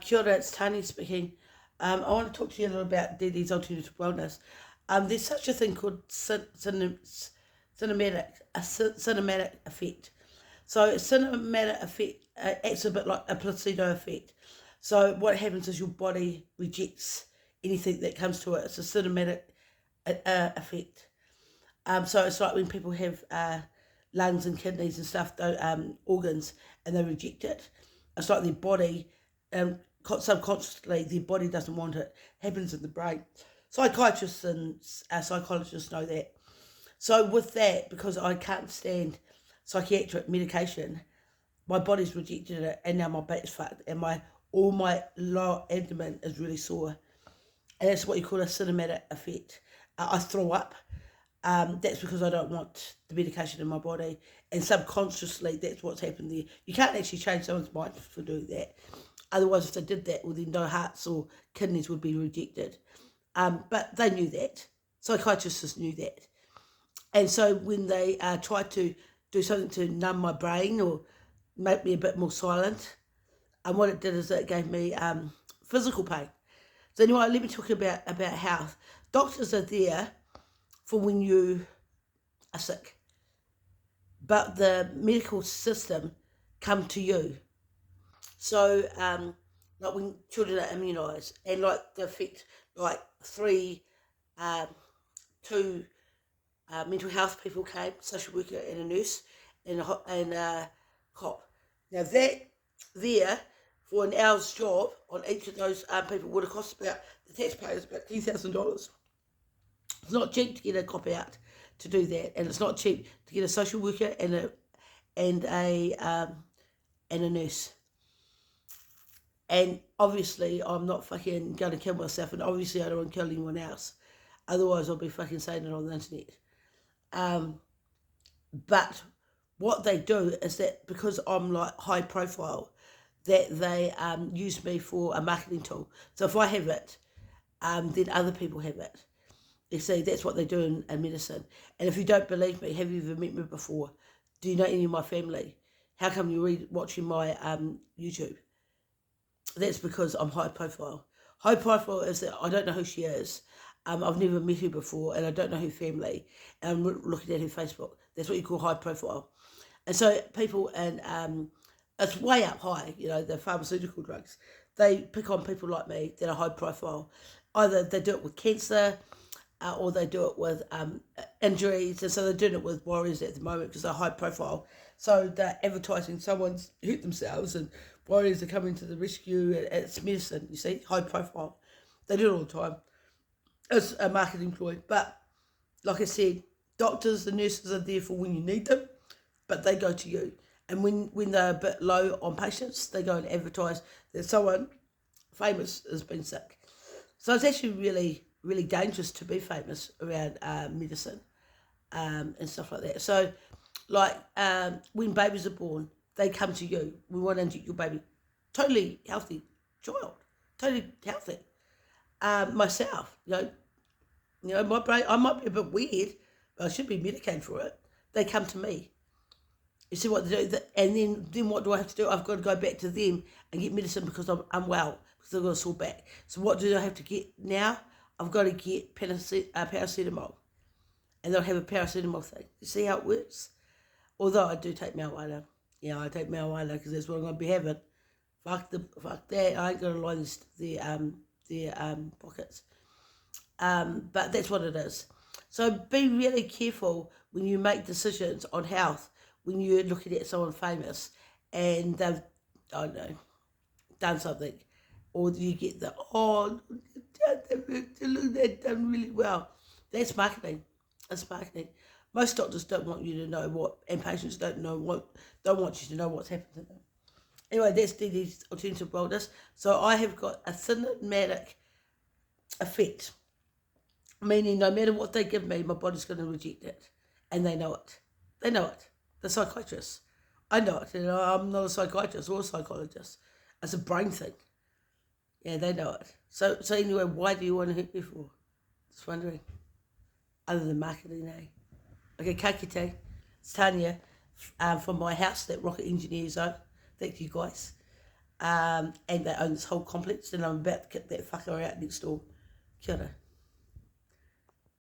Kia ora, it's Tani speaking. I want to talk to you a little about DD's alternative wellness. There's such a thing called cinematic effect. So cinematic effect acts a bit like a placebo effect. So what happens is your body rejects anything that comes to it. It's a cinematic effect. So it's like when people have lungs and kidneys and stuff, organs, and they reject it. It's like their body, subconsciously, their body doesn't want it. It happens in the brain. Psychiatrists and psychologists know that. So with that, because I can't stand psychiatric medication, my body's rejected it, and now my back's fucked, and all my lower abdomen is really sore, and that's what you call a cinematic effect. I throw up. That's because I don't want the medication in my body, and subconsciously that's what's happened there. You can't actually change someone's mind for doing that. Otherwise, if they did that, well, then no hearts or kidneys would be rejected. But they knew that. Psychiatrists knew that. And so when they tried to do something to numb my brain or make me a bit more silent, and what it did is it gave me physical pain. So anyway, let me talk about health. Doctors are there for when you are sick, but the medical system come to you. So like when children are immunised, and like the effect, like um, two mental health people came, social worker and a nurse and a cop. Now that there for an hour's job on each of those people would have cost about the taxpayers about $10,000. It's not cheap to get a cop out to do that, and it's not cheap to get a social worker and a nurse. And obviously, I'm not fucking going to kill myself, and obviously, I don't want to kill anyone else. Otherwise, I'll be fucking saying it on the internet. But what they do is that because I'm like high profile, that they use me for a marketing tool. So if I have it, then other people have it. You see, that's what they do in medicine. And if you don't believe me, have you ever met me before? Do you know any of my family? How come you're watching my YouTube? That's because I'm high profile. High profile is that I don't know who she is. I've never met her before, and I don't know her family. And I'm looking at her Facebook. That's what you call high profile. And so people, and it's way up high, the pharmaceutical drugs. They pick on people like me that are high profile. Either they do it with cancer, or they do it with injuries, and so they're doing it with warriors at the moment because they're high profile. So they're advertising someone's hurt themselves, and warriors are coming to the rescue, and it's medicine, you see, high profile. They do it all the time. It's a marketing ploy. But like I said, doctors and nurses are there for when you need them, but they go to you. And when they're a bit low on patients, they go and advertise that someone famous has been sick. So it's actually really, really dangerous to be famous around medicine and stuff like that. So, like when babies are born, they come to you. We want to inject your baby. Totally healthy child. Totally healthy. Myself, my brain, I might be a bit weird, but I should be medicated for it. They come to me. You see what they do? And then what do I have to do? I've got to go back to them and get medicine because I'm unwell, because I've got a sore back. So what do I have to get now? I've got to get paracetamol. And they'll have a paracetamol thing. You see how it works? Although I do take marijuana. Yeah, I take marijuana because that's what I'm going to be having. Fuck that. I ain't going to line their pockets. But that's what it is. So be really careful when you make decisions on health, when you're looking at someone famous and they've, I don't know, done something. Or you get they've done really well. That's marketing. That's marketing. Most doctors don't want you to know and patients don't want you to know what's happened to them. Anyway, that's DD's alternative wellness. So I have got a cinematic effect, meaning no matter what they give me, my body's going to reject it. And they know it. They know it. The psychiatrists. I know it. I'm not a psychiatrist or a psychologist. It's a brain thing. Yeah, they know it. So anyway, why do you want to hurt me for? Just wondering. Other than marketing, eh? Okay, ka kite. It's Tanya from my house that Rocket Engineers own. Thank you, guys. and they own this whole complex, and I'm about to kick that fucker out next door. Kia ora.